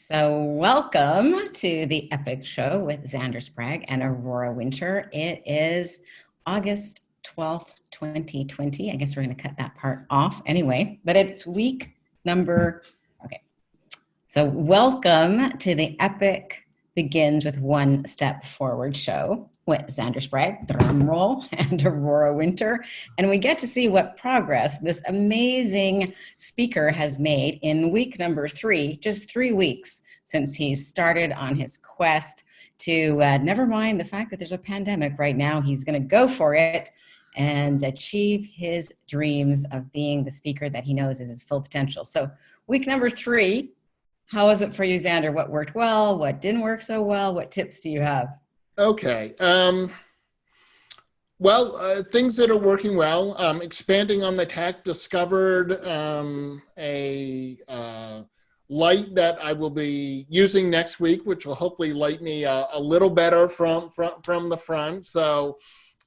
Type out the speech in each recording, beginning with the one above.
So welcome to the Epic Show with Xander Sprague and Aurora Winter. It is August 12th, 2020. I guess we're going to cut that part off anyway, but it's week number, okay. So welcome to the Epic Begins with One Step Forward show with Xander Sprague, drum roll, and Aurora Winter. And we get to see what progress this amazing speaker has made in week number 3, just 3 weeks since he's started on his quest to never mind the fact that there's a pandemic right now. He's going to go for it and achieve his dreams of being the speaker that he knows is his full potential. So week number 3, how was it for you, Xander? What worked well? What didn't work so well? What tips do you have? Okay. Things that are working well. Expanding on the tech, discovered a light that I will be using next week, which will hopefully light me a little better from the front. So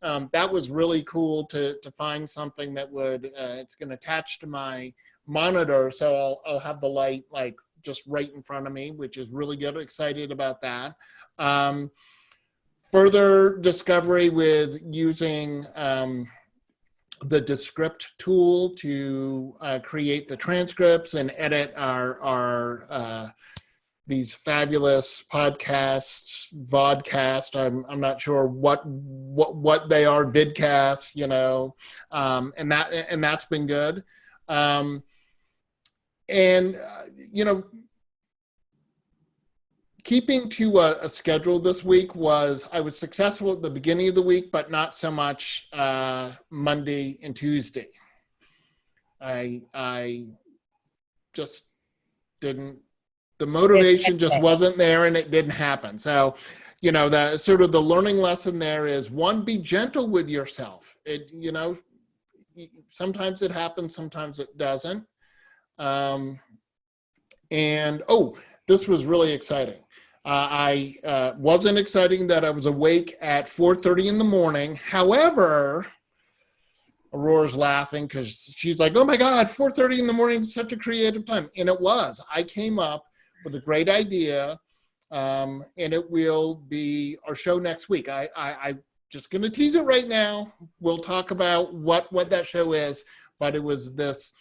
that was really cool to find something that would, it's going to attach to my monitor. So I'll have the light like just right in front of me, which is really good. Excited about that. Further discovery with using the Descript tool to create the transcripts and edit our these fabulous podcasts, vodcast. I'm not sure what they are, vidcasts, you know, and that's been good. Keeping to a schedule this week I was successful at the beginning of the week, but not so much Monday and Tuesday. I just didn't, the motivation just wasn't there and it didn't happen. So, you know, the sort of the learning lesson there is, one, be gentle with yourself. Sometimes it happens, sometimes it doesn't. This was really exciting. I wasn't exciting that I was awake at 4:30 in the morning. However, Aurora's laughing because she's like, oh my God, 4:30 in the morning is such a creative time. And it was. I came up with a great idea, and it will be our show next week. I'm just going to tease it right now. We'll talk about what that show is, but it was this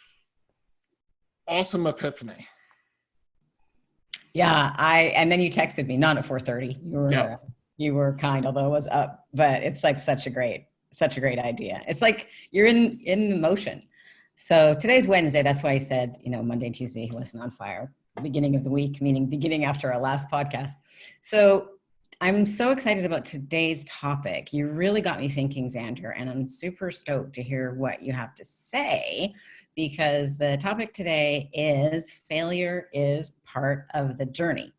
awesome epiphany. Yeah, and then you texted me, not at 4:30. You were kind, although it was up, but it's like such a great idea. It's like you're in motion. So today's Wednesday. That's why I said, Monday and Tuesday he wasn't on fire. Beginning of the week, meaning beginning after our last podcast. So I'm so excited about today's topic. You really got me thinking, Xander, and I'm super stoked to hear what you have to say, because the topic today is failure is part of the journey.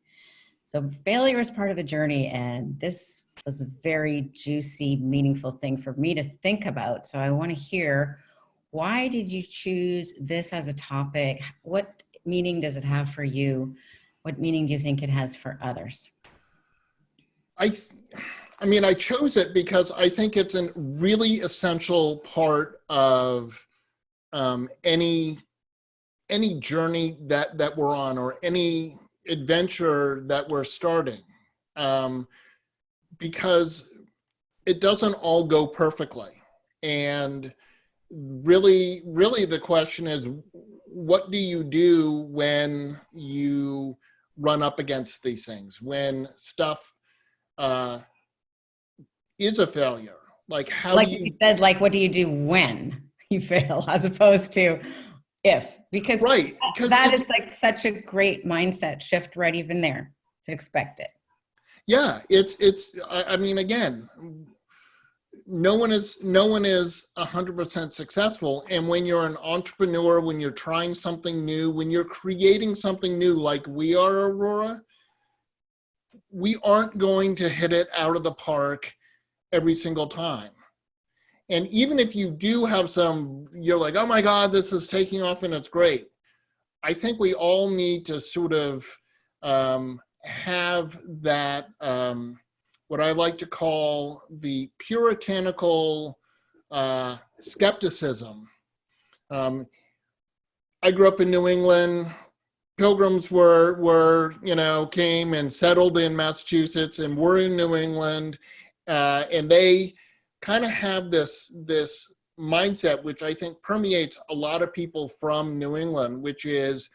So failure is part of the journey, and this was a very juicy, meaningful thing for me to think about. So I want to hear, why did you choose this as a topic? What meaning does it have for you? What meaning do you think it has for others? I chose it because I think it's a really essential part of any journey that we're on, or any adventure that we're starting, because it doesn't all go perfectly. And really the question is, what do you do when you run up against these things, when stuff is a failure? Like, how like do you said, like, what do you do when you fail, as opposed to if? Because right, that is like such a great mindset shift right even there, to expect it. Yeah, again, no one is 100% successful. And when you're an entrepreneur, when you're trying something new, when you're creating something new, like we are, Aurora, we aren't going to hit it out of the park every single time. And even if you do have you're like, oh my God, this is taking off and it's great. I think we all need to sort of have that, what I like to call the puritanical skepticism. I grew up in New England, pilgrims were came and settled in Massachusetts and were in New England, and they kind of have this mindset, which I think permeates a lot of people from New England, which is,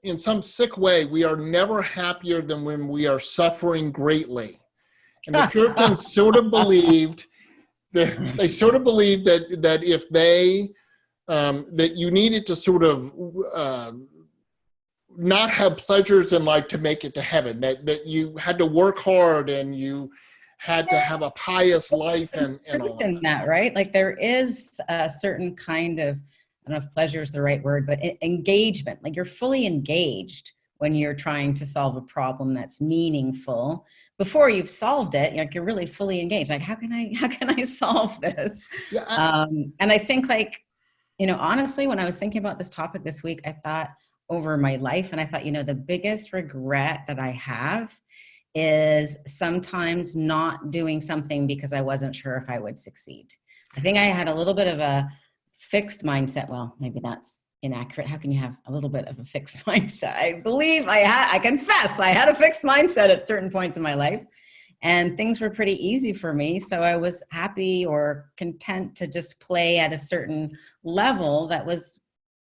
in some sick way, we are never happier than when we are suffering greatly. And the Puritans sort of believed that that if they that you needed to sort of not have pleasures in life to make it to heaven, that you had to work hard and you had to have a pious life and all in that, right? Like there is a certain kind of, I don't know if pleasure is the right word, but engagement. Like you're fully engaged when you're trying to solve a problem that's meaningful. Before you've solved it, like you're really fully engaged. Like how can I solve this? Yeah, and I think like, honestly, when I was thinking about this topic this week, I thought over my life, and I thought, the biggest regret that I have is sometimes not doing something because I wasn't sure if I would succeed. I think I had a little bit of a fixed mindset. Well, maybe that's inaccurate. How can you have a little bit of a fixed mindset? I believe I confess I had a fixed mindset at certain points in my life, and things were pretty easy for me. So I was happy or content to just play at a certain level that was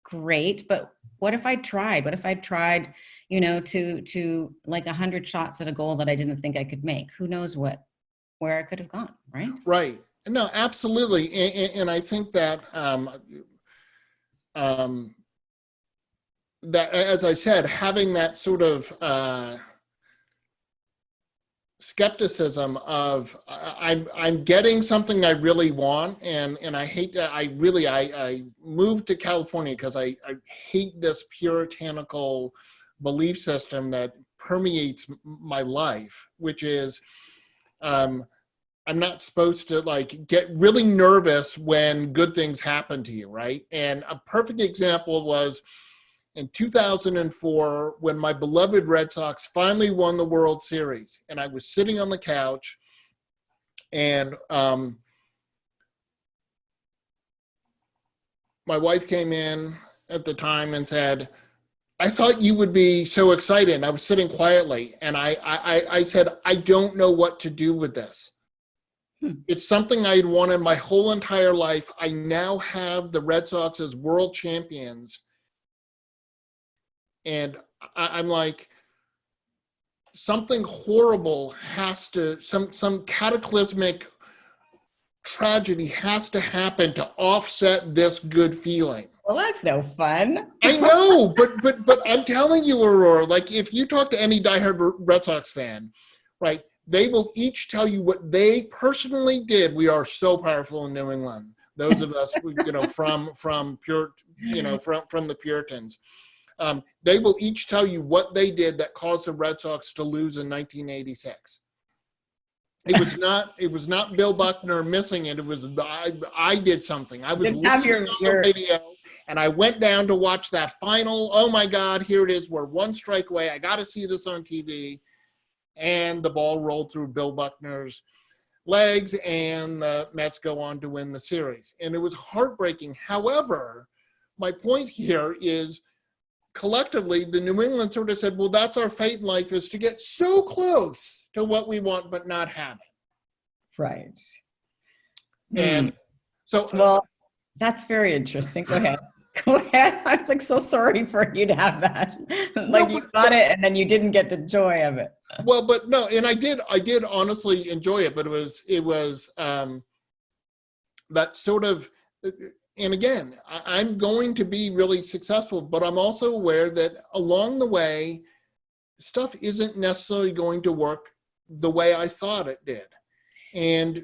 great. But what if I tried? What if I tried, to like 100 shots at a goal that I didn't think I could make? Who knows where I could have gone, right? Right. No, absolutely. And I think that that, as I said, having that sort of skepticism of I'm getting something I really want, and I hate that. I moved to California because I hate this puritanical belief system that permeates my life, which is I'm not supposed to like get really nervous when good things happen to you, right? And a perfect example was in 2004 when my beloved Red Sox finally won the World Series, and I was sitting on the couch, and my wife came in at the time and said, I thought you would be so excited. And I was sitting quietly, and I said, I don't know what to do with this. It's something I'd wanted my whole entire life. I now have the Red Sox as world champions. And I'm like, something horrible has to, some cataclysmic tragedy has to happen to offset this good feeling. Well, that's no fun. I know, but I'm telling you, Aurora, like if you talk to any diehard Red Sox fan, right, they will each tell you what they personally did. We are so powerful in New England. Those of us, from the Puritans. They will each tell you what they did that caused the Red Sox to lose in 1986. It was not Bill Buckner missing it. It was I did something. I was listening on the radio, and I went down to watch that final. Oh my God, here it is. We're one strike away. I got to see this on TV. And the ball rolled through Bill Buckner's legs, and the Mets go on to win the series. And it was heartbreaking. However, my point here is, collectively, the New England sort of said, well, that's our fate in life, is to get so close to what we want but not have it. Right. And so... Well, that's very interesting. Go ahead. Go ahead. I'm like so sorry for you to have that. Like you got it and then you didn't get the joy of it. Well, but no, and I did honestly enjoy it, but it was that sort of... And again, I'm going to be really successful, but I'm also aware that along the way, stuff isn't necessarily going to work the way I thought it did. And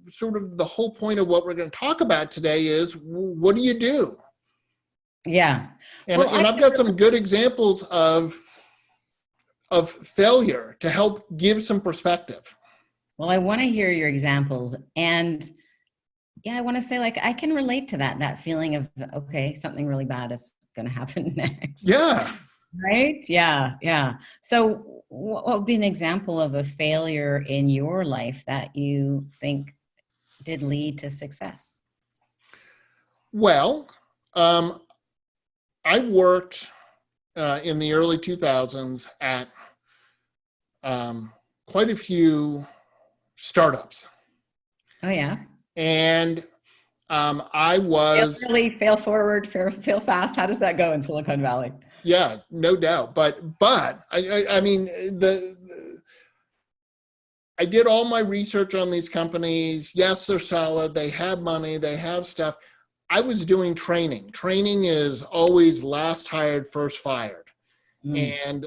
sort of the whole point of what we're going to talk about today is, what do you do? Yeah. And I've got some good examples of failure to help give some perspective. Well, I want to hear your examples. And yeah, I want to say, like, I can relate to that feeling of, okay, something really bad is going to happen next. Yeah. Right? Yeah. Yeah. So what would be an example of a failure in your life that you think did lead to success? Well, I worked in the early 2000s at quite a few startups. Oh yeah. And I Fail was, early, fail forward, fail fast. How does that go in Silicon Valley? yeah, no doubt. But I mean, I did all my research on these companies. Yes, they're solid. They have money. They have stuff. I was doing training. Training is always last hired, first fired. Mm. And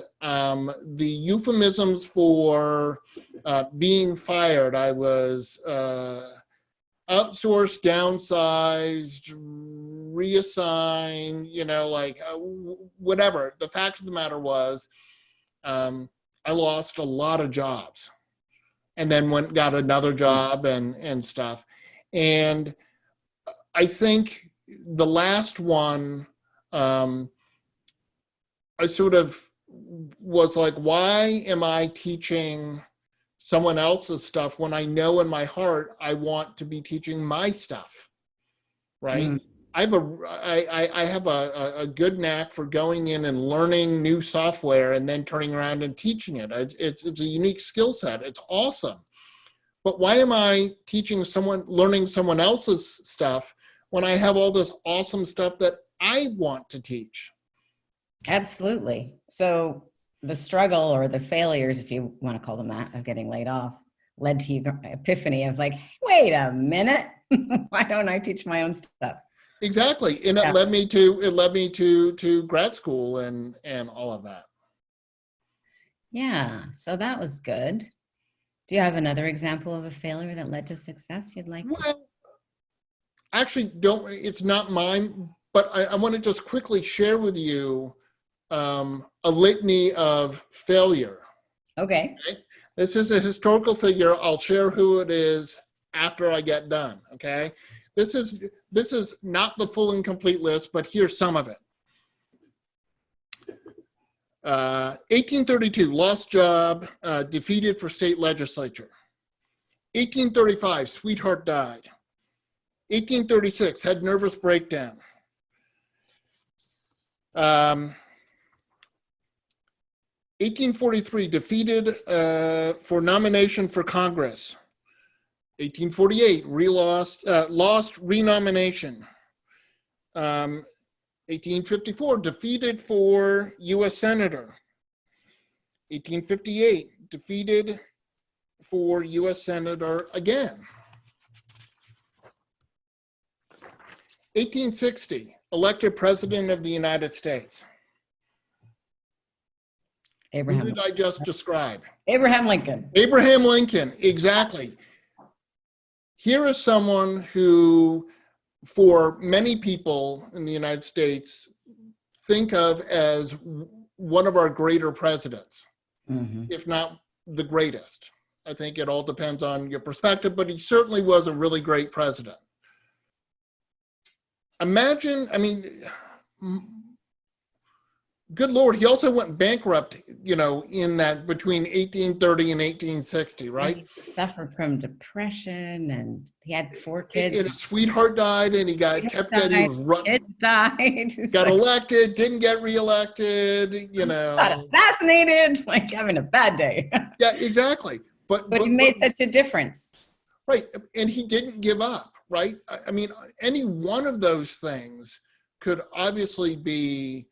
the euphemisms for being fired, I was outsourced, downsized, reassigned, like whatever. The fact of the matter was, I lost a lot of jobs, and then got another job and stuff. And I think the last one, I sort of was like, why am I teaching someone else's stuff when I know in my heart I want to be teaching my stuff, right? Mm. I have a good knack for going in and learning new software and then turning around and teaching it. It's a unique skill set. It's awesome. But why am I learning someone else's stuff when I have all this awesome stuff that I want to teach? Absolutely. So the struggle or the failures, if you want to call them that, of getting laid off led to your epiphany of like, wait a minute, why don't I teach my own stuff? Exactly. And Yeah. it led me to grad school and all of that. Yeah. So that was good. Do you have another example of a failure that led to success you'd like to? Well, actually, it's not mine, but I want to just quickly share with you a litany of failure. Okay. Okay? This is a historical figure. I'll share who it is after I get done. Okay. This is not the full and complete list, but here's some of it. 1832, lost job, defeated for state legislature. 1835, sweetheart died. 1836, had nervous breakdown. 1843, defeated for nomination for Congress. 1848, lost renomination. 1854, defeated for U.S. Senator. 1858, defeated for U.S. Senator again. 1860, elected President of the United States. Who did I just describe? Abraham Lincoln. Abraham Lincoln, exactly. Here is someone who, for many people in the United States, think of as one of our greater presidents, if not the greatest. I think it all depends on your perspective, but he certainly was a really great president. Imagine, I mean, good Lord, he also went bankrupt, in that between 1830 and 1860, right? He suffered from depression and he had 4 kids. And his sweetheart died and he kept getting, kids died. got elected, didn't get reelected, got assassinated, like having a bad day. Yeah, exactly. But he made such a difference. Right. And he didn't give up, right? I mean, any one of those things could obviously be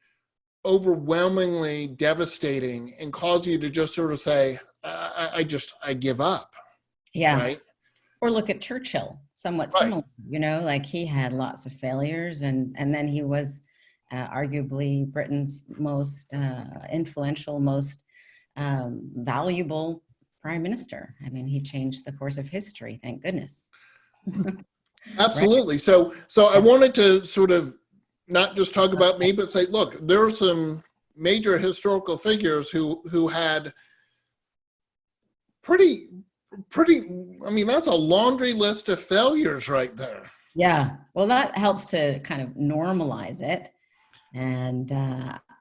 overwhelmingly devastating and cause you to just sort of say, I give up. Yeah. Right. Or look at Churchill, somewhat similar, like he had lots of failures and then he was arguably Britain's most influential, most valuable prime minister. I mean, he changed the course of history, thank goodness. Absolutely. Right? So I wanted to sort of not just talk about me, but say, look, there are some major historical figures who had pretty, I mean, that's a laundry list of failures right there. Yeah. Well, that helps to kind of normalize it and,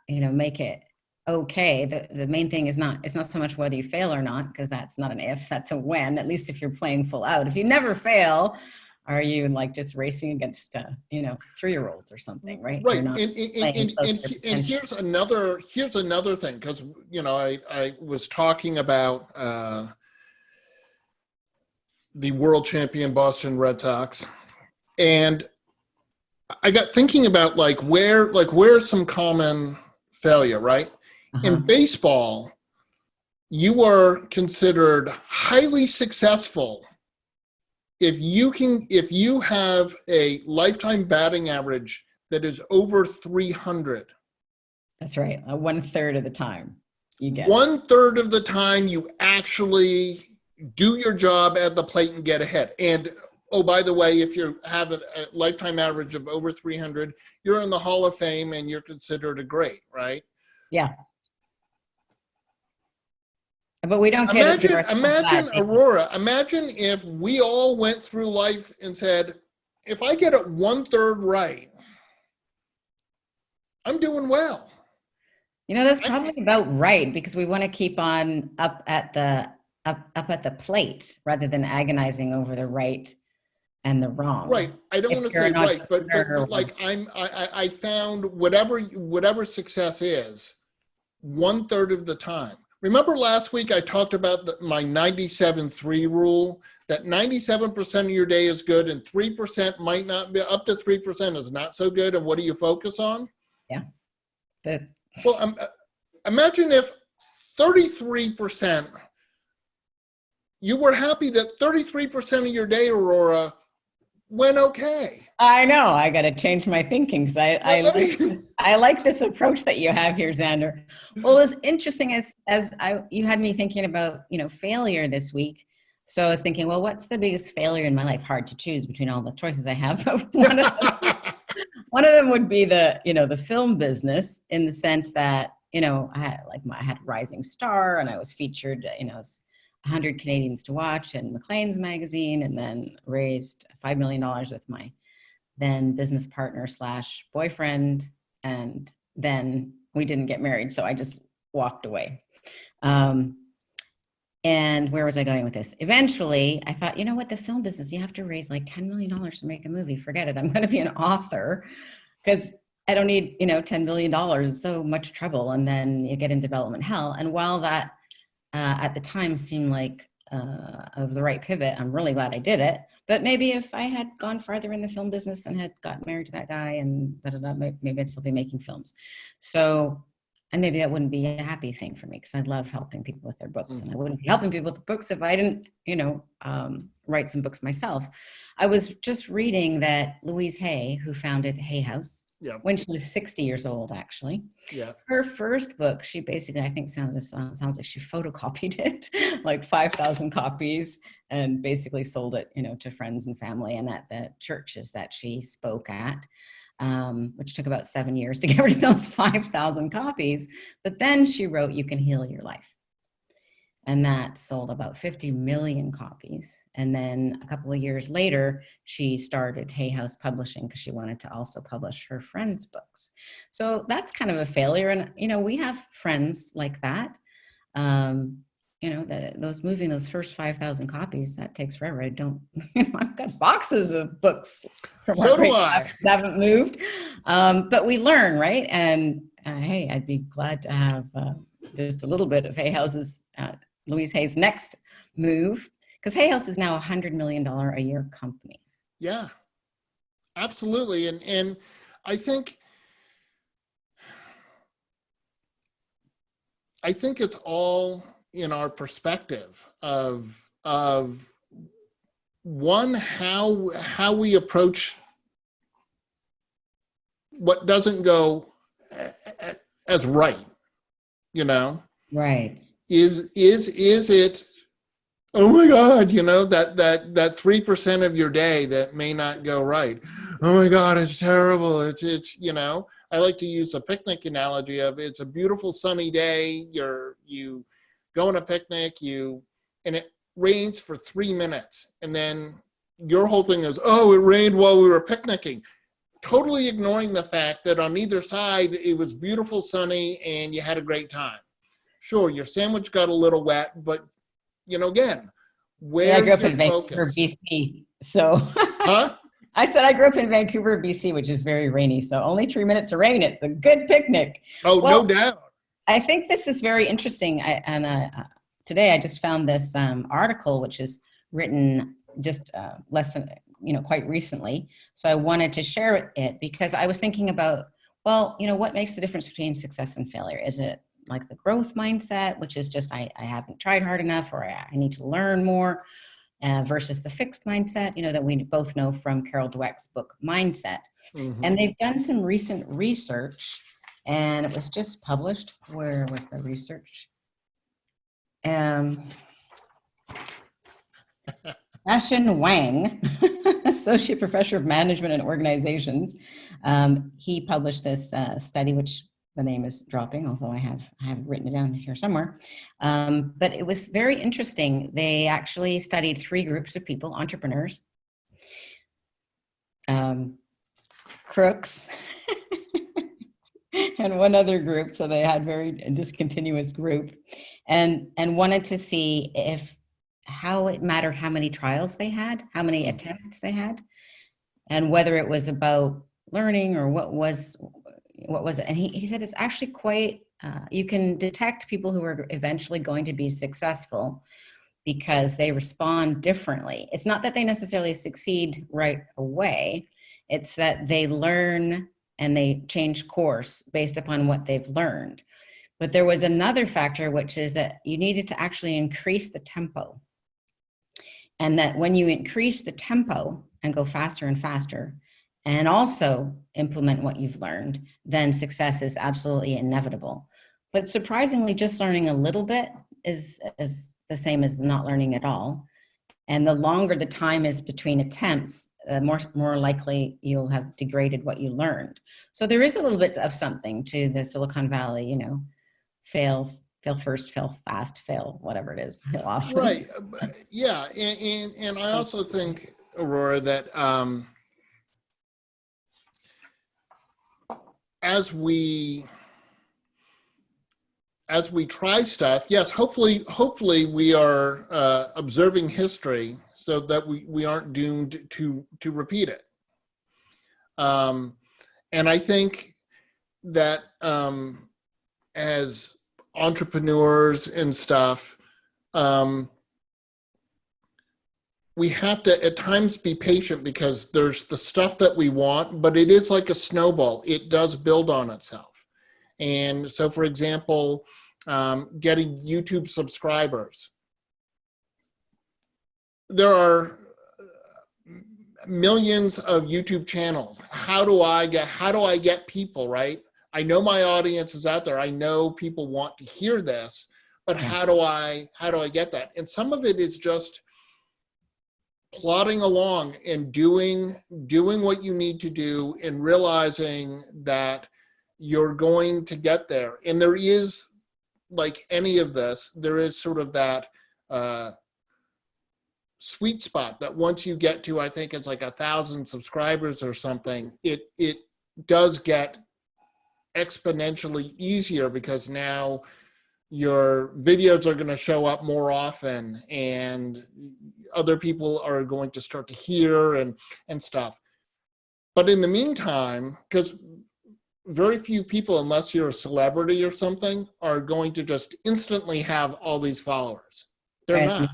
make it okay. The main thing is it's not so much whether you fail or not, because that's not an if, that's a when, at least if you're playing full out. If you never fail, are you like just racing against, 3-year-olds or something, right? Right. You're not And, playing close to your and potential. here's another thing, because, I was talking about the world champion Boston Red Sox, and I got thinking about where's some common failure, right? Uh-huh. In baseball, you are considered highly successful if you have a lifetime batting average that is over 300. That's right. 1/3 of the time you get it. 1/3 of the time you actually do your job at the plate and get ahead. And oh, by the way, if you have a lifetime average of over 300, you're in the Hall of Fame and you're considered a great, right? Yeah. But we don't get it. Imagine Aurora. Imagine if we all went through life and said, if I get it 1/3 right, I'm doing well. That's probably about right, because we want to keep on up at the plate rather than agonizing over the right and the wrong. Right. I don't want to say right, but like I found whatever success is 1/3 of the time. Remember last week I talked about my 97-3 rule, that 97% of your day is good and 3% might not be, up to 3% is not so good. And what do you focus on? Yeah. Well, imagine if 33%, you were happy that 33% of your day, Aurora, went okay. I know. I got to change my thinking, because I like this approach that you have here, Xander. Well, it was interesting you had me thinking about, failure this week. So I was thinking, well, what's the biggest failure in my life? Hard to choose between all the choices I have. One of them would be the film business, in the sense that, I had Rising Star, and I was featured, 100 Canadians to watch in Maclean's magazine, and then raised $5 million with my then business partner / boyfriend. And then we didn't get married, so I just walked away. And where was I going with this? Eventually, I thought, the film business, you have to raise like $10 million to make a movie. Forget it. I'm going to be an author, because I don't need, $10 million. It's so much trouble. And then you get in development hell. And while that at the time seemed like of the right pivot, I'm really glad I did it. But maybe if I had gone farther in the film business and had got married to that guy and maybe I'd still be making films. So, and maybe that wouldn't be a happy thing for me, because I love helping people with their books. Mm-hmm. And I wouldn't be helping people with books if I didn't, write some books myself. I was just reading that Louise Hay, who founded Hay House, when she was 60 years old, actually. Yeah. Her first book, she basically, I think, sounds like she photocopied it, like 5,000 copies, and basically sold it, to friends and family and at the churches that she spoke at, which took about 7 years to get rid of those 5,000 copies. But then she wrote You Can Heal Your Life. And that sold about 50 million copies. And then a couple of years later, she started Hay House Publishing, because she wanted to also publish her friends' books. So that's kind of a failure. And, we have friends like that. Moving those first 5,000 copies, that takes forever. I've got boxes of books from so do I. Haven't moved. But we learn, right? And hey, I'd be glad to have just a little bit of Hay House's Louise Hay's next move, because Hay House is now a $100 million a year company. Yeah, absolutely. And I think it's all in our perspective of one, how we approach what doesn't go as right, Right. Is it, oh my God, that 3% of your day that may not go right. Oh my God, it's terrible. It's I like to use a picnic analogy of, it's a beautiful sunny day. You go on a picnic, and it rains for 3 minutes. And then your whole thing is, oh, it rained while we were picnicking. Totally ignoring the fact that on either side, it was beautiful, sunny, and you had a great time. Sure, your sandwich got a little wet, but again, where I grew up in Vancouver, BC, so Huh? I said I grew up in Vancouver, BC, which is very rainy. So only 3 minutes of rain. It's a good picnic. Oh, no Well, doubt. I think this is very interesting. Today I just found this article, which is written just less than, quite recently. So I wanted to share it because I was thinking about, well, what makes the difference between success and failure? Is it like the growth mindset, which is just I haven't tried hard enough, or I need to learn more, versus the fixed mindset, that we both know from Carol Dweck's book, Mindset. Mm-hmm. And they've done some recent research, and it was just published. Where was the research? Ashen Wang, Associate Professor of Management and Organizations, he published this study, which the name is dropping, although I have written it down here somewhere. But it was very interesting. They actually studied 3 groups of people: entrepreneurs, crooks, and one other group. So they had very discontinuous group, and wanted to see how it mattered how many trials they had, how many attempts they had, and whether it was about learning or what was it. And he said it's actually quite, you can detect people who are eventually going to be successful because they respond differently. It's not that they necessarily succeed right away. It's that they learn and they change course based upon what they've learned. But there was another factor, which is that you needed to actually increase the tempo. And that when you increase the tempo and go faster and faster, and also implement what you've learned, then success is absolutely inevitable. But surprisingly, just learning a little bit is the same as not learning at all. And the longer the time is between attempts, more likely you'll have degraded what you learned. So there is a little bit of something to the Silicon Valley, fail first, fail fast, fail whatever it is, fail often. Right. Yeah. And I also think, Aurora, that as we try stuff, yes, hopefully we are observing history so that we aren't doomed to repeat it. And I think that as entrepreneurs and stuff, we have to at times be patient because there's the stuff that we want, but it is like a snowball. It does build on itself. And so, for example, getting YouTube subscribers. There are millions of YouTube channels. How do I get people, right? I know my audience is out there. I know people want to hear this, but how do I get that? And some of it is just plodding along and doing what you need to do and realizing that you're going to get there. And there is, like any of this, there is sort of that sweet spot that once you get to, I think it's like 1,000 subscribers or something, it does get exponentially easier because now your videos are going to show up more often and other people are going to start to hear and stuff. But in the meantime, because very few people, unless you're a celebrity or something, are going to just instantly have all these followers. They're not.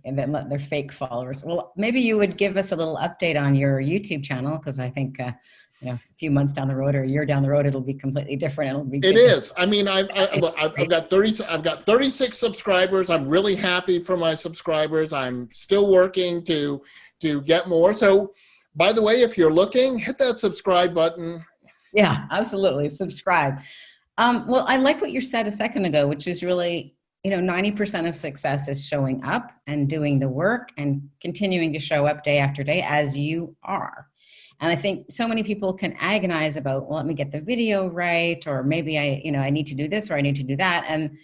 And then they're fake followers. Well, maybe you would give us a little update on your YouTube channel, because I think a few months down the road or a year down the road, it'll be completely different. It is. I mean, I've got 36 subscribers. I'm really happy for my subscribers. I'm still working to get more. So, by the way, if you're looking, hit that subscribe button. Yeah, absolutely. Subscribe. Well, I like what you said a second ago, which is really, 90% of success is showing up and doing the work and continuing to show up day after day as you are. And I think so many people can agonize about, well, let me get the video right, or maybe I need to do this or I need to do that. And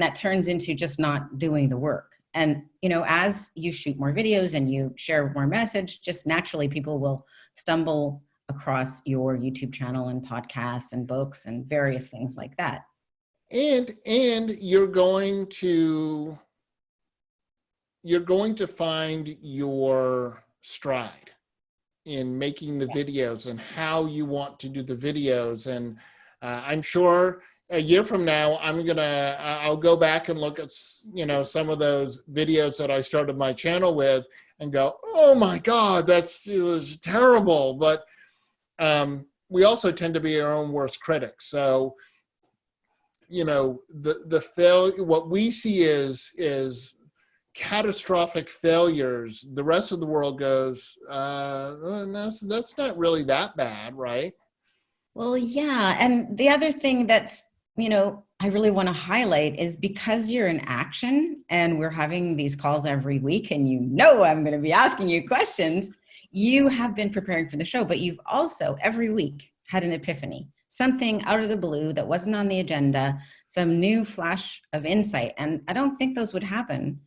that turns into just not doing the work. And, as you shoot more videos and you share more message, just naturally people will stumble across your YouTube channel and podcasts and books and various things like that. And you're going to find your stride. in making the videos and how you want to do the videos. And I'm sure a year from now, I'll go back and look at, some of those videos that I started my channel with and go, oh my God, it was terrible. But we also tend to be our own worst critics. So, what we see is catastrophic failures. The rest of the world goes, that's not really that bad, right? Well, yeah. And the other thing that's, I really want to highlight is because you're in action and we're having these calls every week and I'm going to be asking you questions, you have been preparing for the show, but you've also every week had an epiphany, something out of the blue that wasn't on the agenda, some new flash of insight. And I don't think those would happen.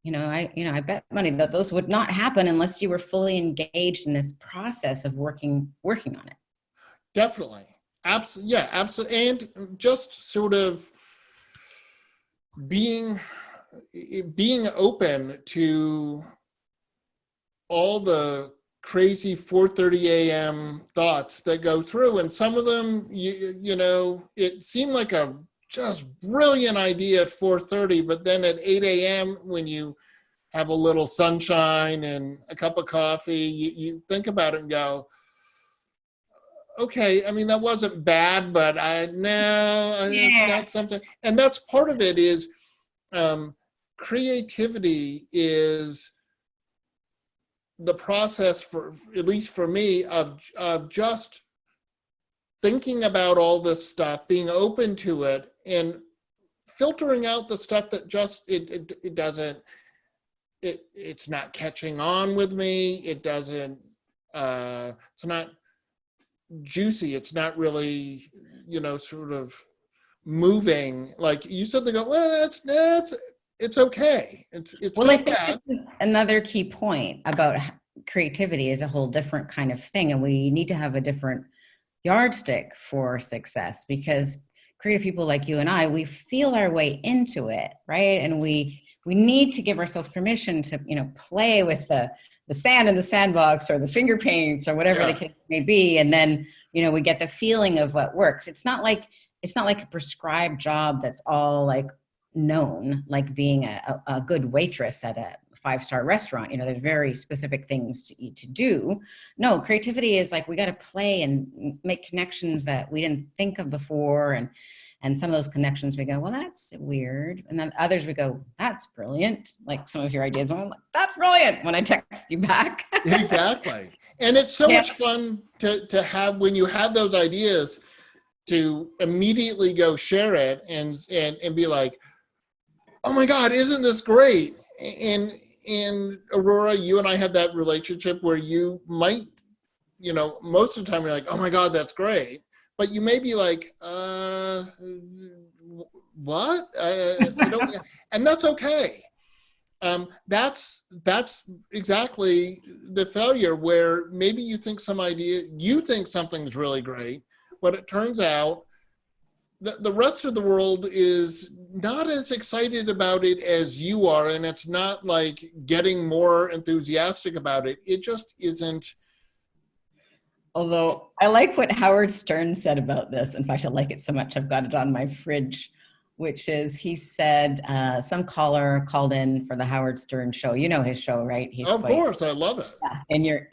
I bet money that those would not happen unless you were fully engaged in this process of working on it. Definitely. Absolutely. Yeah, absolutely. And just sort of being open to all the crazy 4:30 a.m. thoughts that go through. And some of them, it seemed like a just brilliant idea at 4:30, but then at 8 a.m. when you have a little sunshine and a cup of coffee, you think about it and go, okay, I mean, that wasn't bad, but it's not something. And that's part of it is creativity is the process, for at least for me, of just thinking about all this stuff, being open to it, and filtering out the stuff that just it doesn't, it's not catching on with me. It doesn't, it's not juicy. It's not really, sort of moving. Like you said, they go, well, it's okay. It's well, not I think bad. this is another key point about creativity is a whole different kind of thing. And we need to have a different yardstick for success, because creative people like you and I, we feel our way into it, right? And we need to give ourselves permission to, play with the sand in the sandbox or the finger paints or whatever the case may be. And then, we get the feeling of what works. It's not like a prescribed job that's all like known, like being a good waitress at a 5-star restaurant. There's very specific things to do. No, creativity is like, we got to play and make connections that we didn't think of before. And some of those connections we go, well, that's weird. And then others we go, that's brilliant. Like some of your ideas, I'm like, that's brilliant when I text you back. Exactly. And it's so much fun to have when you have those ideas to immediately go share it and be like, oh my God, isn't this great? And Aurora, you and I have that relationship where you might, most of the time you're like, oh my God, that's great. But you may be like, what? I don't, and that's okay. That's exactly the failure, where maybe you think something's really great, but it turns out the rest of the world is not as excited about it as you are, and it's not like getting more enthusiastic about it. It just isn't. Although I like what Howard Stern said about this. In fact, I like it so much I've got it on my fridge, which is, he said, some caller called in for the Howard Stern show. You know his show, right? He's Of course, I love it. In your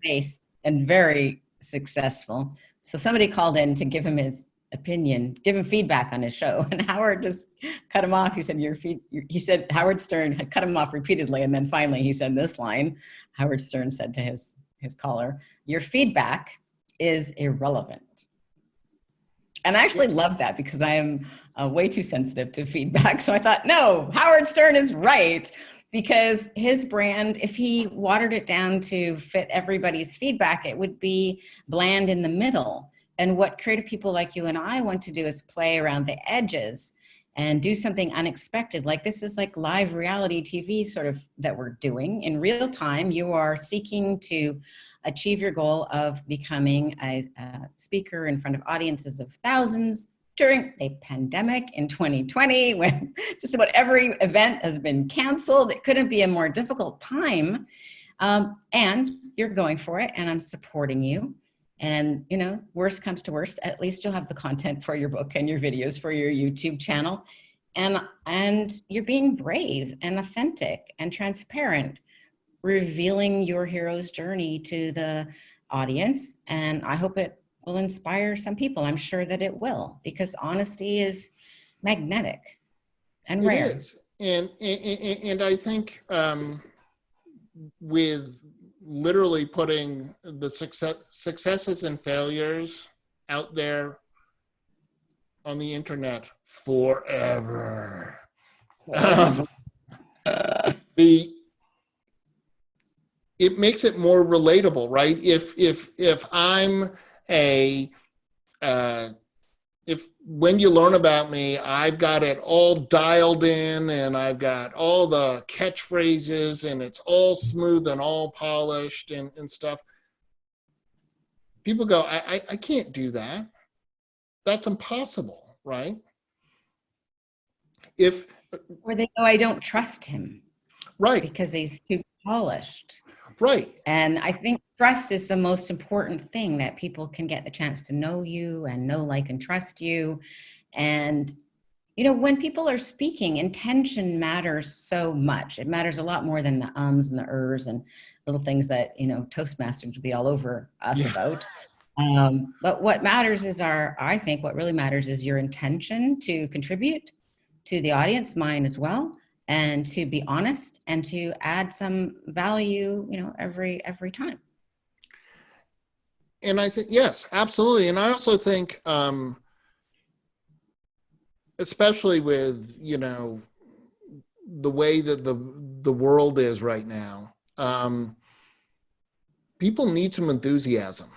face, and very successful. So somebody called in to give him his opinion, give him feedback on his show, and Howard just cut him off. He said, he said, Howard Stern had cut him off repeatedly, and then finally he said this line. Howard Stern said to his caller, your feedback is irrelevant. And I actually love that, because I am way too sensitive to feedback. So I thought, no, Howard Stern is right, because his brand, if he watered it down to fit everybody's feedback, it would be bland in the middle. And what creative people like you and I want to do is play around the edges and do something unexpected. Like this is like live reality TV sort of that we're doing in real time. You are seeking to achieve your goal of becoming a speaker in front of audiences of thousands during a pandemic in 2020, when just about every event has been canceled. It couldn't be a more difficult time. And you're going for it, and I'm supporting you. And, you know, worst comes to worst, at least you'll have the content for your book and your videos for your YouTube channel. And you're being brave and authentic and transparent, revealing your hero's journey to the audience. And I hope it will inspire some people. I'm sure that it will, because honesty is magnetic and It rare. is. And I think with literally putting the successes and failures out there on the internet forever, it makes it more relatable, right? If I'm if when you learn about me, I've got it all dialed in and I've got all the catchphrases and it's all smooth and all polished and stuff. People go, I can't do that. That's impossible, right? Or they go, I don't trust him. Right. Because he's too polished. Right. And I think trust is the most important thing, that people can get the chance to know you and know, like, and trust you. And, you know, when people are speaking, intention matters so much. It matters a lot more than the ums and the ers and little things that, you know, Toastmasters would be all over us about. But what matters is I think what really matters is your intention to contribute to the audience, mine as well, and to be honest and to add some value, you know, every time. And I think, yes, absolutely. And I also think, especially with, you know, the way that the world is right now, people need some enthusiasm.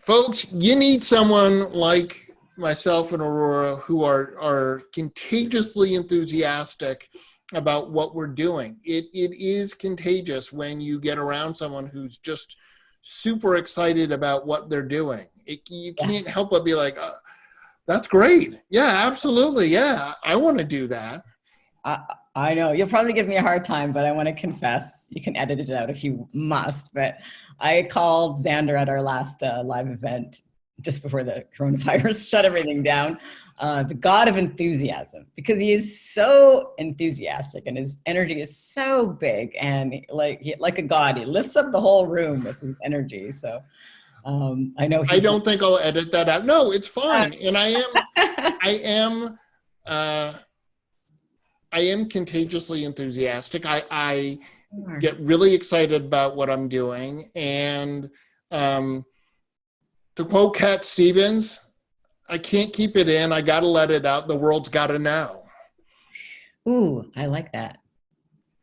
Folks, you need someone like myself and Aurora who are contagiously enthusiastic about what we're doing. It is contagious when you get around someone who's just super excited about what they're doing. You can't help but be like, that's great. Yeah, absolutely. Yeah, I want to do that. I know you'll probably give me a hard time, but I want to confess, you can edit it out if you must, but I called Xander at our last live event just before the coronavirus shut everything down, the god of enthusiasm, because he is so enthusiastic and his energy is so big, and like a god, he lifts up the whole room with his energy. So I know I don't think I'll edit that out. No, it's fine. And I am contagiously enthusiastic. I get really excited about what I'm doing. And to quote Cat Stevens, I can't keep it in. I got to let it out. The world's got to know. Ooh, I like that.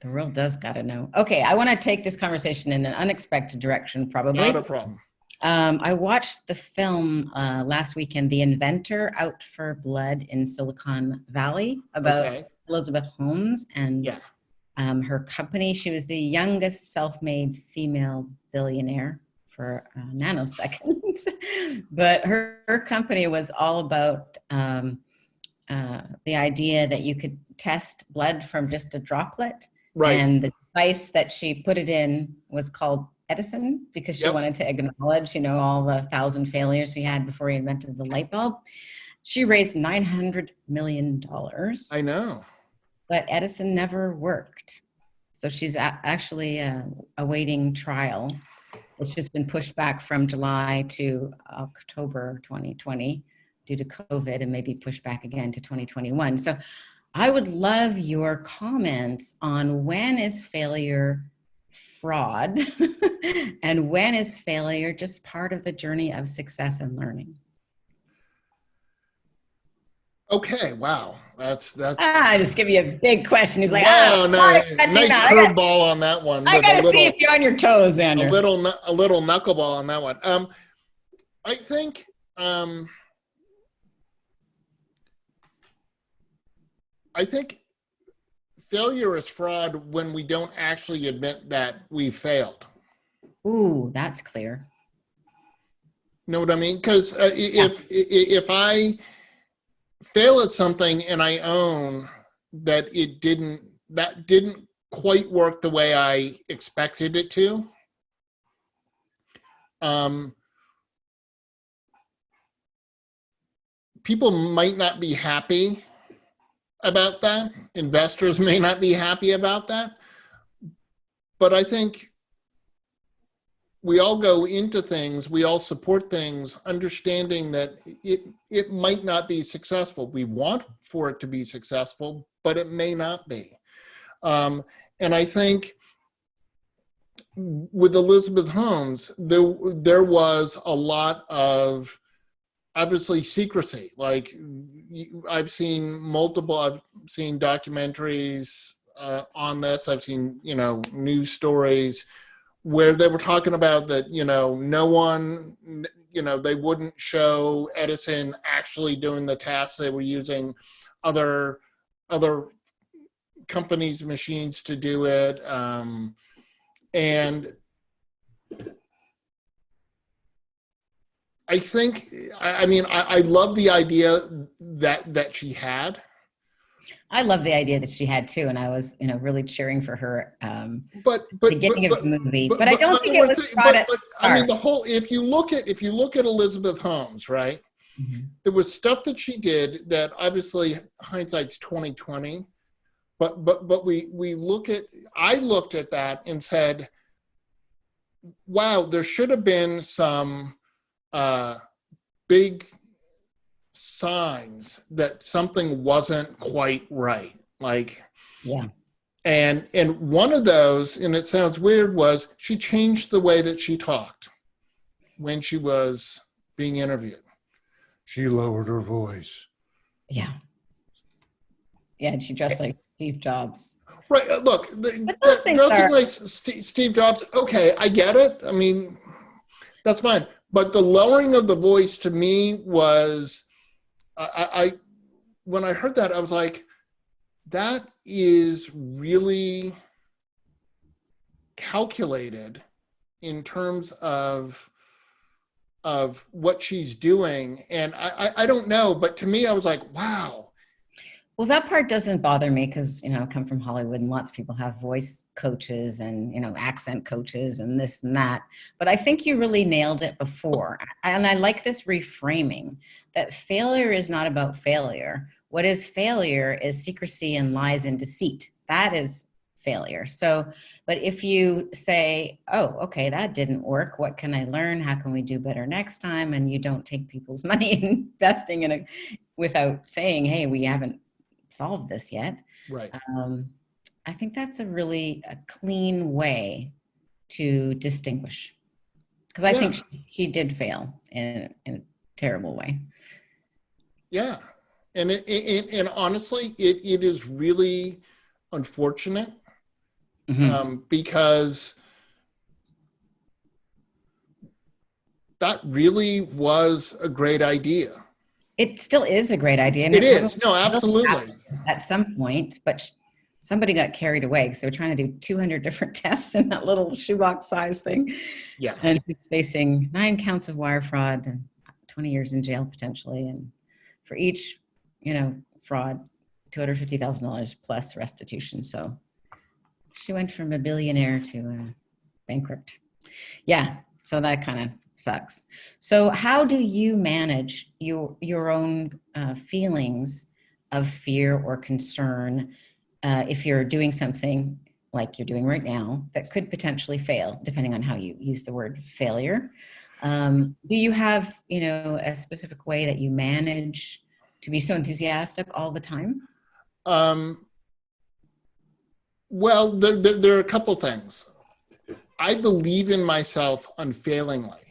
The world does got to know. Okay, I want to take this conversation in an unexpected direction, probably. Not a problem. I watched the film last weekend, The Inventor, Out for Blood in Silicon Valley, about Elizabeth Holmes and her company. She was the youngest self-made female billionaire for a nanosecond. But her company was all about the idea that you could test blood from just a droplet. Right. And the device that she put it in was called Edison, because she wanted to acknowledge, you know, all the 1,000 failures he had before he invented the light bulb. She raised $900 million. I know. But Edison never worked. So she's actually awaiting trial. It's just been pushed back from July to October 2020 due to COVID, and maybe pushed back again to 2021. So I would love your comments on, when is failure fraud and when is failure just part of the journey of success and learning? Okay, wow. That's I just give you a big question. He's like, wow, nice curveball on that one. I gotta see if you're on your toes, Xander. A little knuckleball on that one. I think failure is fraud when we don't actually admit that we failed. Ooh, that's clear. Know what I mean? Because if I fail at something and I own that it didn't quite work the way I expected it to. People might not be happy about that. Investors may not be happy about that. But I think we all go into things, we all support things, understanding that it might not be successful. We want for it to be successful, but it may not be. And I think with Elizabeth Holmes, there was a lot of, obviously, secrecy. Like, I've seen documentaries on this. I've seen, news stories where they were talking about that, no one, they wouldn't show Edison actually doing the tasks. They were using other companies' machines to do it. And I think, I love the idea that she had. I love the idea that she had too, and I was, really cheering for her. Beginning of the movie, but I don't think it was brought at. I mean, the whole. If you look at Elizabeth Holmes, right? Mm-hmm. There was stuff that she did that, obviously, hindsight's 20/20. But we look at. I looked at that and said, "Wow, there should have been some big signs that something wasn't quite right." Like, yeah. And one of those, and it sounds weird, was she changed the way that she talked when she was being interviewed. She lowered her voice. Yeah. Yeah, and she dressed like Steve Jobs. Right. Look, dressing like Steve Jobs, okay, I get it. I mean, that's fine. But the lowering of the voice to me was, when I heard that, I was like, that is really calculated in terms of what she's doing. And I don't know, but to me, I was like, wow. Well, that part doesn't bother me because, I come from Hollywood and lots of people have voice coaches and, accent coaches and this and that. But I think you really nailed it before. And I like this reframing that failure is not about failure. What is failure is secrecy and lies and deceit. That is failure. So, but if you say, oh, okay, that didn't work. What can I learn? How can we do better next time? And you don't take people's money investing in it without saying, hey, we haven't solved this yet. Right. I think that's a really clean way to distinguish. Because I think she did fail in a terrible way. Yeah. And honestly, it is really unfortunate, because that really was a great idea. It still is a great idea. It is. No, absolutely. At some point, but somebody got carried away because they were trying to do 200 different tests in that little shoebox size thing. Yeah. And she's facing 9 counts of wire fraud and 20 years in jail potentially. And for each fraud, $250,000 plus restitution. So she went from a billionaire to bankrupt. Yeah, so that kind of sucks. So how do you manage your own feelings of fear or concern if you're doing something like you're doing right now that could potentially fail, depending on how you use the word failure? Do you have, a specific way that you manage to be so enthusiastic all the time? Well, there are a couple things. I believe in myself unfailingly.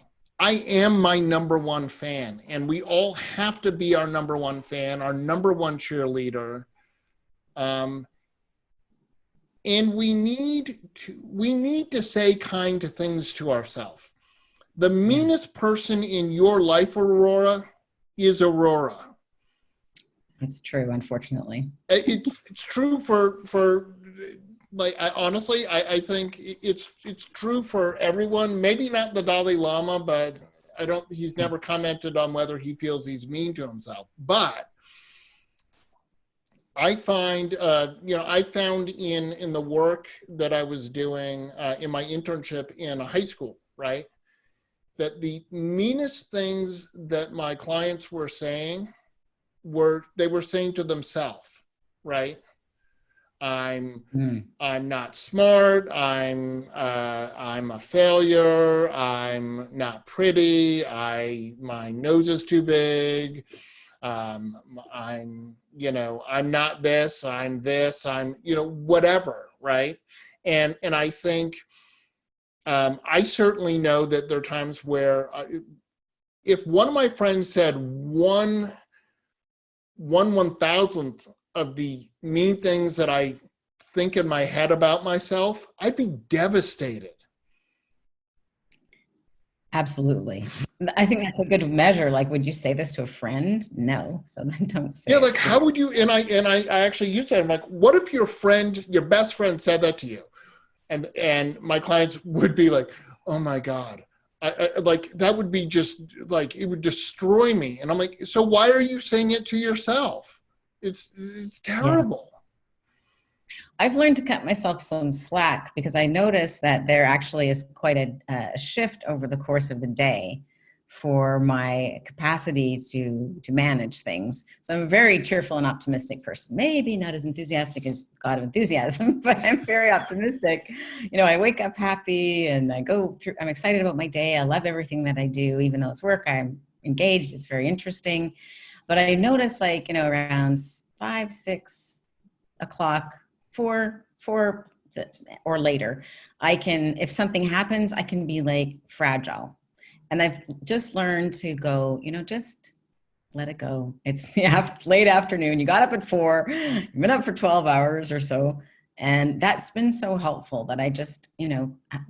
I am my number one fan, and we all have to be our number one fan, our number one cheerleader. And we need to say kind things to ourselves. The meanest person in your life, Aurora, is Aurora. It's true, unfortunately. It's true for like, I think it's true for everyone. Maybe not the Dalai Lama, but he's never commented on whether he feels he's mean to himself. But I find, I found in the work that I was doing in my internship in a high school, right, that the meanest things that my clients were saying they were saying to themselves, right? I'm not smart. I'm a failure. I'm not pretty. My nose is too big. I'm not this. I'm this. I'm whatever, right? And I think I certainly know that there are times where if one of my friends said one thousandth of the mean things that I think in my head about myself, I'd be devastated. Absolutely. I think that's a good measure. Like, would you say this to a friend? No. So then don't say Yeah, it like to how would you? And I actually used that. I'm like, what if your best friend, said that to you, and my clients would be like, oh my god, like that would be just like it would destroy me. And I'm like, so why are you saying it to yourself? It's Yeah. terrible. I've learned to cut myself some slack because I notice that there actually is quite a shift over the course of the day for my capacity to manage things. So I'm a very cheerful and optimistic person. Maybe not as enthusiastic as God of Enthusiasm, but I'm very optimistic. I wake up happy and I'm excited about my day. I love everything that I do, even though it's work, I'm engaged. It's very interesting. But I notice around 5, 6 o'clock, four or later, if something happens, I can be like fragile. And I've just learned to go, just let it go. It's the late afternoon. You got up at 4, you've been up for 12 hours or so. And that's been so helpful that I just,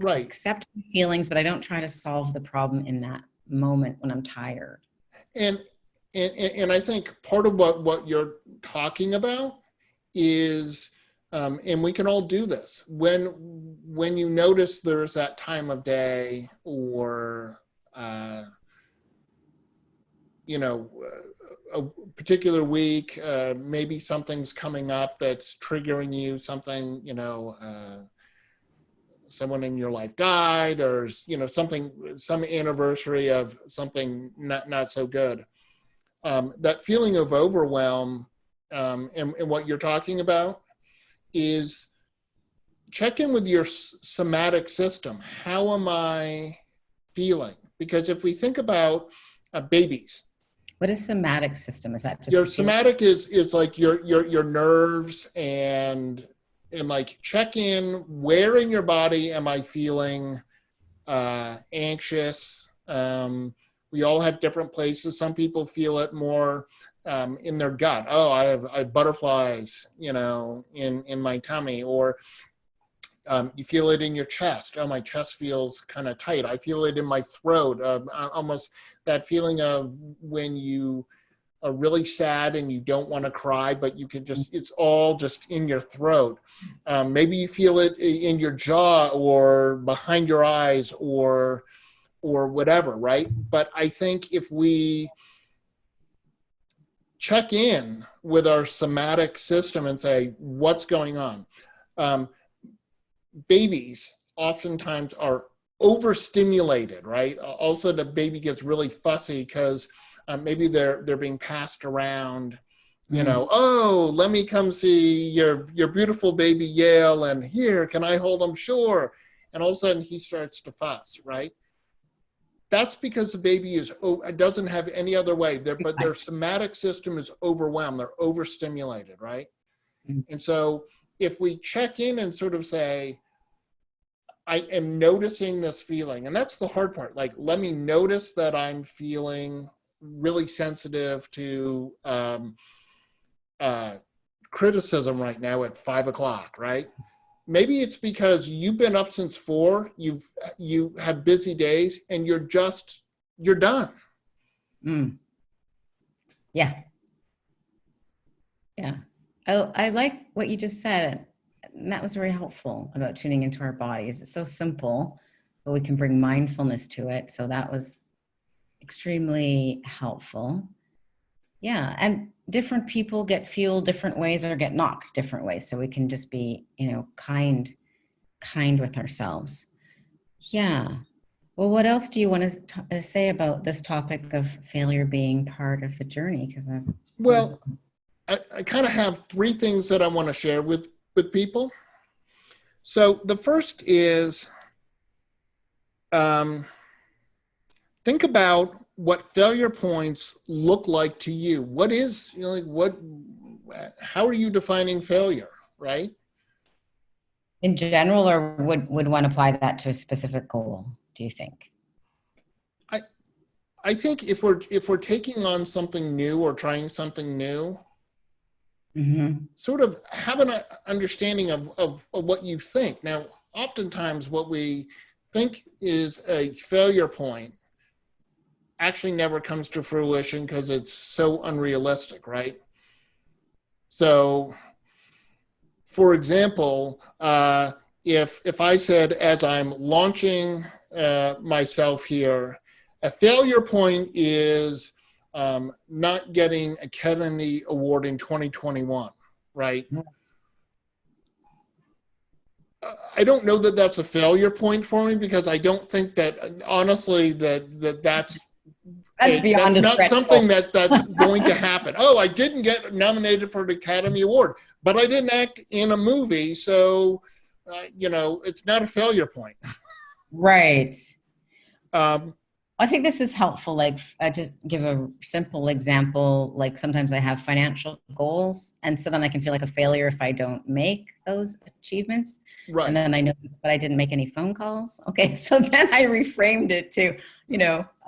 Right. accept feelings, but I don't try to solve the problem in that moment when I'm tired. And and I think part of what you're talking about is, and we can all do this, when you notice there's that time of day or you know a particular week, maybe something's coming up that's triggering you, something, someone in your life died, or some anniversary of something not so good. That feeling of overwhelm, and what you're talking about is check in with your somatic system. How am I feeling? Because if we think about babies, What is somatic system? Is that just your the feeling? somatic is like your nerves, and like check in, where in your body am I feeling anxious. We all have different places. Some people feel it more in their gut. Oh, I have butterflies, in my tummy. Or you feel it in your chest. Oh, my chest feels kind of tight. I feel it in my throat. Almost that feeling of when you are really sad and you don't want to cry, but you can it's all just in your throat. Maybe you feel it in your jaw or behind your eyes or whatever, right? But I think if we check in with our somatic system and say, what's going on? Babies oftentimes are overstimulated, right? Also, the baby gets really fussy because maybe they're being passed around, oh, let me come see your beautiful baby Yale, and here, can I hold him? Sure. And all of a sudden he starts to fuss, right? That's because the baby doesn't have any other way, but their somatic system is overwhelmed. They're overstimulated, right? And so if we check in and sort of say, I am noticing this feeling, and that's the hard part. Like, let me notice that I'm feeling really sensitive to criticism right now at 5 o'clock, right? Maybe it's because you've been up since 4, you have busy days, and you're done. Yeah. Yeah. I like what you just said. And that was very helpful about tuning into our bodies. It's so simple, but we can bring mindfulness to it. So that was extremely helpful. Yeah. And different people get fueled different ways or get knocked different ways. So we can just be, kind with ourselves. Yeah. Well, what else do you want to say about this topic of failure being part of the journey? Because Well, I kind of have three things that I want to share with people. So the first is, think about what failure points look like to you. What is, how are you defining failure, right? in general, or would one apply that to a specific goal, do you think? I think if we're taking on something new or trying something new, sort of have an understanding of what you think. Now, oftentimes what we think is a failure point actually never comes to fruition because it's so unrealistic, right? So, for example, if I said, as I'm launching myself here, a failure point is not getting a Kennedy Award in 2021, right? I don't know that that's a failure point for me, because I don't think that, honestly, that's beyond that's a not stretch something goal. that's going to happen. Oh, I didn't get nominated for the Academy Award, but I didn't act in a movie, so it's not a failure point. Right. Um, I think this is helpful. Like, I just give a simple example. Like, sometimes I have financial goals, and so then I can feel like a failure if I don't make those achievements. right. And then I notice, but I didn't make any phone calls. Okay, so then I reframed it to,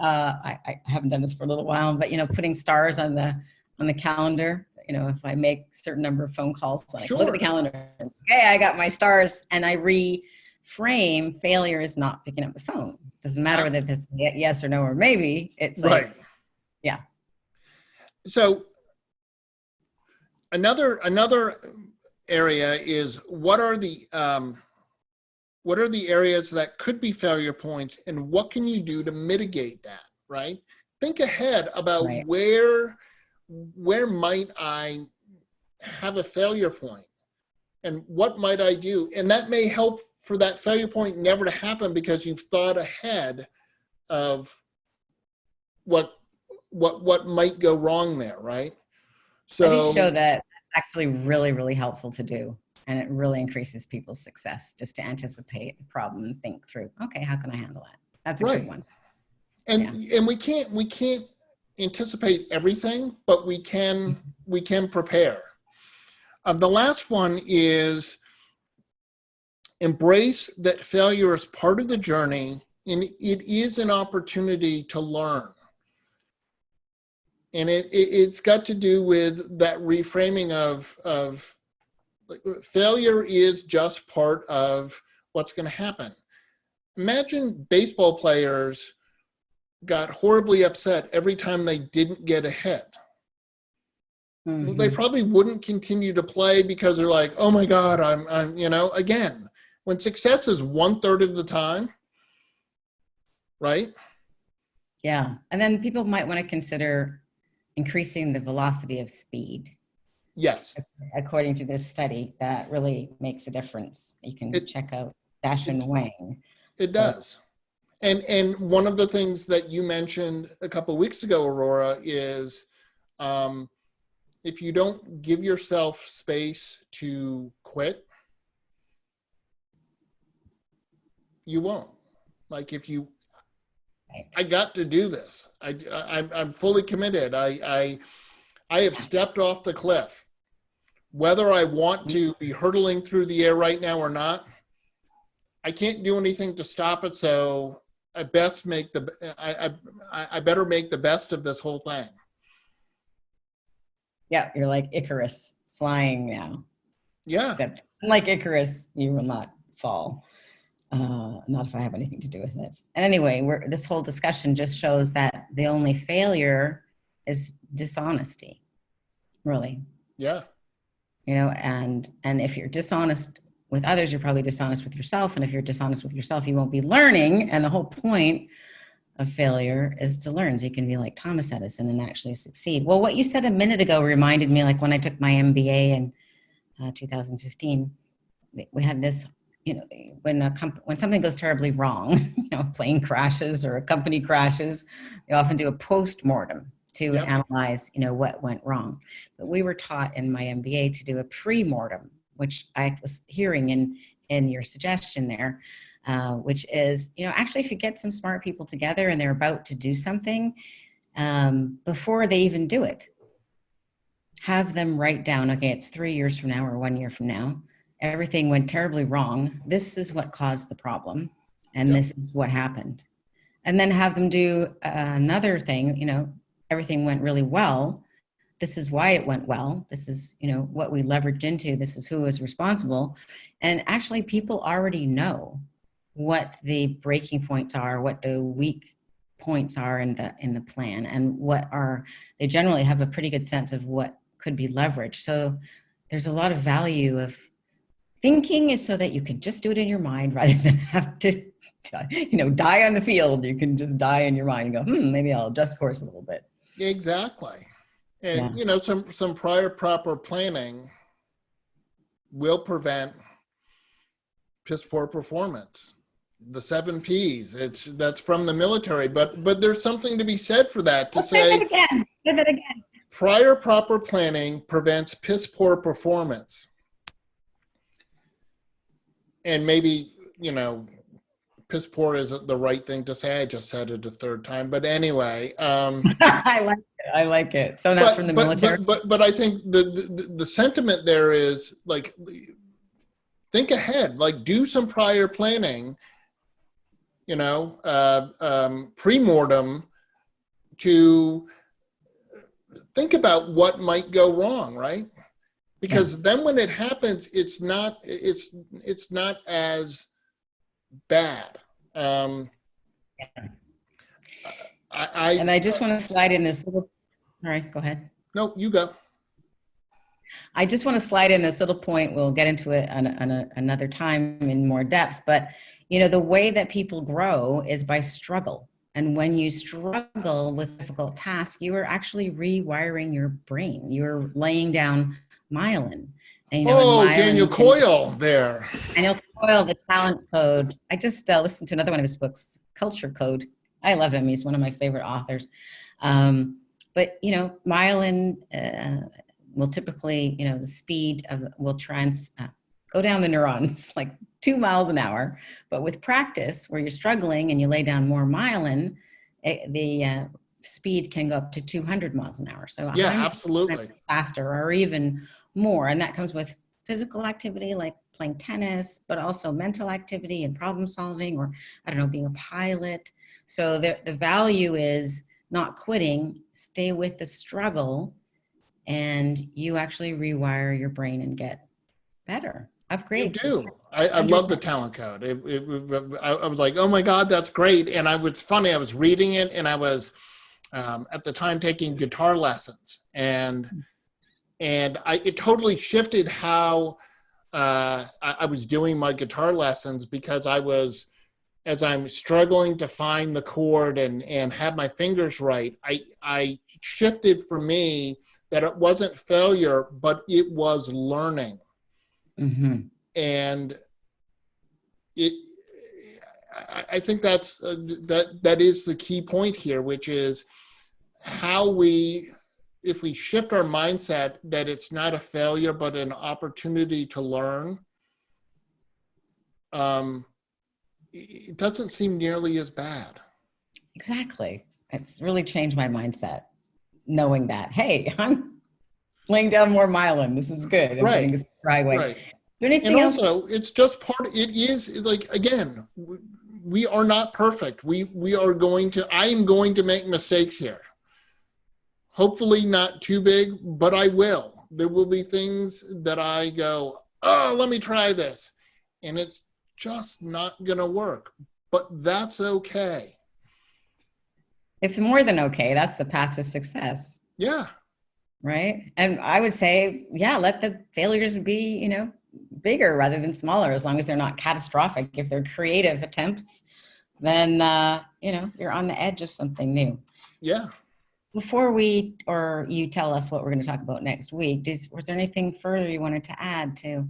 I haven't done this for a little while, but putting stars on the calendar. If I make a certain number of phone calls, like look at the calendar. Okay, I got my stars, and I reframe failure is not picking up the phone. Doesn't matter whether it's yes or no or maybe. It's like, right. Yeah. So another area is, what are the areas that could be failure points, and what can you do to mitigate that, right? Think ahead about Right. where might I have a failure point, and what might I do? And that may help for that failure point never to happen, because you've thought ahead of what might go wrong there, right? Studies show that actually really, really helpful to do. And it really increases people's success, just to anticipate the problem and think through, okay, how can I handle that? That's a good one. And we can't anticipate everything, but we can prepare. The last one is, embrace that failure is part of the journey, and it is an opportunity to learn. And it's got to do with that reframing of failure is just part of what's going to happen. Imagine baseball players got horribly upset every time they didn't get ahead. They probably wouldn't continue to play, because they're like, oh my God, I'm again, when success is 1/3 of the time, right? Yeah. And then people might want to consider increasing the velocity of speed. Yes. According to this study, that really makes a difference. You can check out Dash and Wang. It does. And one of the things that you mentioned a couple of weeks ago, Aurora, is if you don't give yourself space to quit, you won't. Like, if you, I got to do this. I'm fully committed. I have stepped off the cliff. Whether I want to be hurtling through the air right now or not, I can't do anything to stop it. So I better make the best of this whole thing. Yeah, you're like Icarus, flying now. Yeah. Except, unlike Icarus, you will not fall. Not if I have anything to do with it. And anyway, this whole discussion just shows that the only failure is dishonesty, really. Yeah. And if you're dishonest with others, you're probably dishonest with yourself. And if you're dishonest with yourself, you won't be learning. And the whole point of failure is to learn. So you can be like Thomas Edison and actually succeed. Well, what you said a minute ago reminded me, like when I took my MBA in 2015, we had this, when something goes terribly wrong, a plane crashes or a company crashes, they often do a post-mortem to analyze, what went wrong. But we were taught in my MBA to do a pre-mortem, which I was hearing in your suggestion there, which is, actually if you get some smart people together and they're about to do something, before they even do it, have them write down, okay, it's 3 years from now or 1 year from now. Everything went terribly wrong. This is what caused the problem. And this is what happened. And then have them do another thing, everything went really well. This is why it went well. This is, what we leveraged into. This is who was responsible. And actually people already know what the breaking points are, what the weak points are in the plan, and they generally have a pretty good sense of what could be leveraged. So there's a lot of value of thinking is so that you can just do it in your mind rather than have to, die on the field. You can just die in your mind and go, maybe I'll adjust course a little bit. Exactly. And, some prior proper planning will prevent piss poor performance. The 7 Ps, that's from the military, but there's something to be said for that, to say Say that again. Prior proper planning prevents piss poor performance. And maybe, piss poor isn't the right thing to say. I just said it a third time, but anyway. I like it. So that's from the military. But I think the sentiment there is like, think ahead, like do some prior planning, pre-mortem, to think about what might go wrong, right? Because then when it happens, it's not as bad. I just want to slide in this little. All right, go ahead. No, you go. I just want to slide in this little point. We'll get into it on another time in more depth. But, the way that people grow is by struggle. And when you struggle with difficult tasks, you are actually rewiring your brain. You're laying down myelin. And, Daniel Coyle there. Daniel Coyle, the talent code. I just listened to another one of his books, Culture Code. I love him. He's one of my favorite authors. But, myelin will typically, the speed will go down the neurons like 2 miles an hour. But with practice, where you're struggling and you lay down more myelin, the speed can go up to 200 miles an hour. So absolutely faster or even more. And that comes with physical activity like playing tennis, but also mental activity and problem solving, or being a pilot. So the value is not quitting, stay with the struggle, and you actually rewire your brain and get better. Upgrade. You do. I love the talent code. I was like, oh my God, that's great. And it's funny, I was reading it, and I was at the time taking guitar lessons, and it totally shifted how I was doing my guitar lessons, because as I'm struggling to find the chord and have my fingers right, I shifted for me that it wasn't failure, but it was learning. Mm-hmm. And I think that is the key point here, which is how if we shift our mindset that it's not a failure, but an opportunity to learn, it doesn't seem nearly as bad. Exactly. It's really changed my mindset, knowing that, hey, I'm laying down more myelin. This is good. I'm getting this dry way. Right. Anything else? Also, it's just it is like, again, we are not perfect. I am going to make mistakes here. Hopefully not too big, but I will. There will be things that I go, let me try this. And it's just not going to work, but that's okay. It's more than okay. That's the path to success. Yeah. Right. And I would say, let the failures be, bigger rather than smaller, as long as they're not catastrophic. If they're creative attempts, then, you're on the edge of something new. Yeah. Before you tell us what we're going to talk about next week, was there anything further you wanted to add to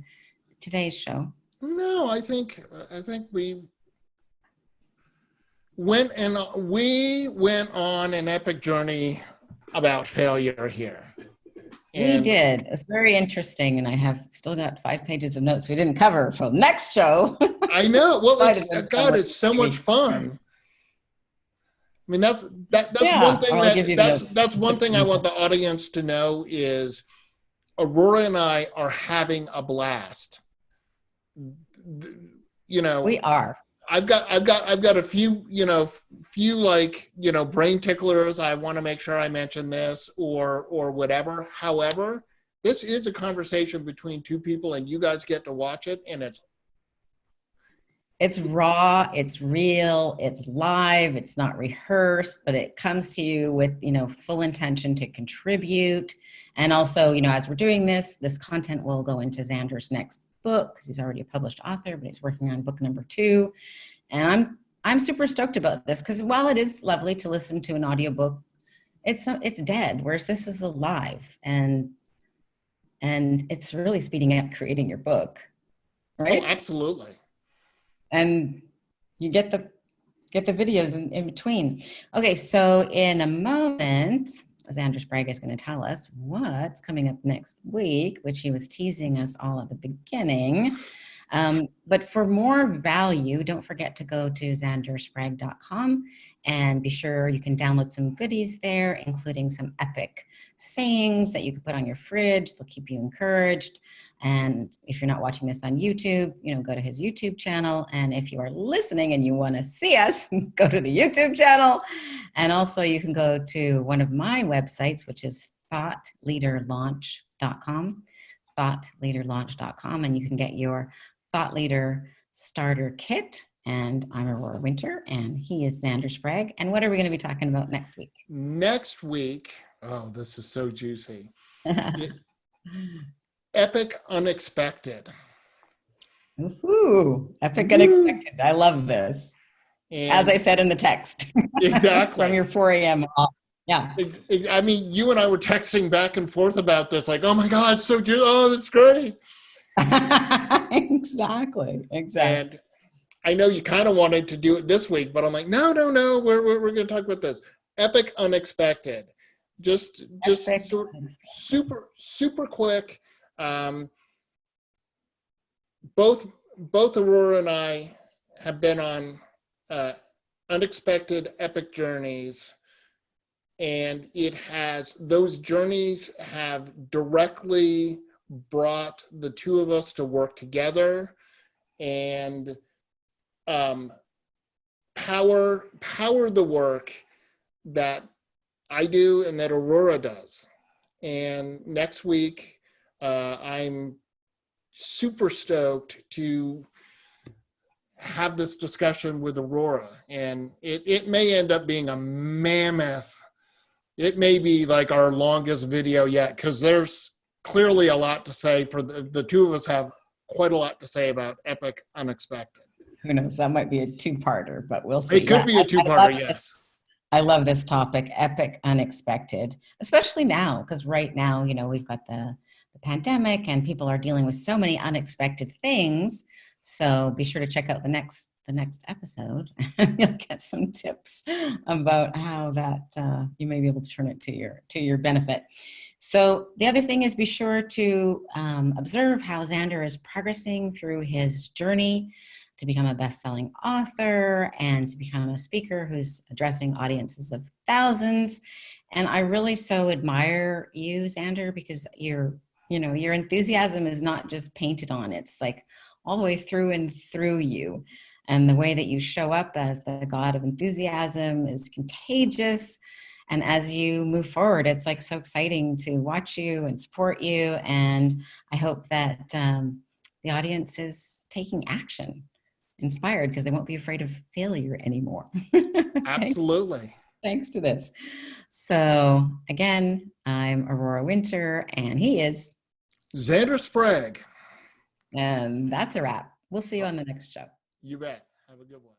today's show? No, I think we went on an epic journey about failure here. We did. It's very interesting, and I have still got 5 pages of notes we didn't cover for the next show. I know. Well, it's so much fun. I mean, that's one thing that's one thing I want the audience to know is Aurora and I are having a blast. We are. I've got a few brain ticklers. I want to make sure I mention this or whatever. However, this is a conversation between two people, and you guys get to watch it, and it's raw, it's real, it's live, it's not rehearsed, but it comes to you with, full intention to contribute. And also, as we're doing this content will go into Xander's next book, because he's already a published author, but he's working on book number 2. And I'm super stoked about this, because while it is lovely to listen to an audiobook, it's dead, whereas this is alive, and it's really speeding up creating your book, right? Oh, absolutely. And you get the videos in between. Okay, so in a moment, Xander Sprague is going to tell us what's coming up next week, which he was teasing us all at the beginning. But for more value, don't forget to go to xandersprague.com and be sure you can download some goodies there, including some epic sayings that you can put on your fridge. They'll keep you encouraged. And if you're not watching this on YouTube, go to his YouTube channel. And if you are listening and you want to see us, go to the YouTube channel. And also you can go to one of my websites, which is thoughtleaderlaunch.com, thoughtleaderlaunch.com, and you can get your Thought Leader Starter Kit. And I'm Aurora Winter, and he is Xander Sprague. And what are we going to be talking about next week? Next week, oh, this is so juicy. Epic Unexpected. Ooh, epic unexpected. I love this. And as I said in the text. Exactly. From your 4 a.m. Yeah. I mean, you and I were texting back and forth about this, like, oh my God, so juicy. Oh, that's great. Exactly. And I know you kind of wanted to do it this week, but I'm like, no, we're going to talk about this. Epic Unexpected. Just super quick. Both Aurora and I have been on unexpected epic journeys, and those journeys have directly brought the two of us to work together and power the work that I do and that Aurora does. And next week, I'm super stoked to have this discussion with Aurora, and it may end up being a mammoth. It may be like our longest video yet, because there's clearly a lot to say. For the two of us have quite a lot to say about Epic Unexpected. Who knows? That might be a 2-parter, but we'll see. It could be a 2-parter, yes. I love this topic, Epic Unexpected, especially now, because right now, we've got the pandemic and people are dealing with so many unexpected things. So be sure to check out the next episode, and you'll get some tips about how that you may be able to turn it to your benefit. So the other thing is, be sure to observe how Xander is progressing through his journey to become a best-selling author and to become a speaker who's addressing audiences of thousands. And I really so admire you, Xander, because your enthusiasm is not just painted on. It's like all the way through and through you. And the way that you show up as the god of enthusiasm is contagious. And as you move forward, it's like so exciting to watch you and support you. And I hope that the audience is taking action, inspired, because they won't be afraid of failure anymore. Absolutely. Thanks to this. So again, I'm Aurora Winter, and he is Xander Sprague. And that's a wrap. We'll see you on the next show. You bet. Have a good one.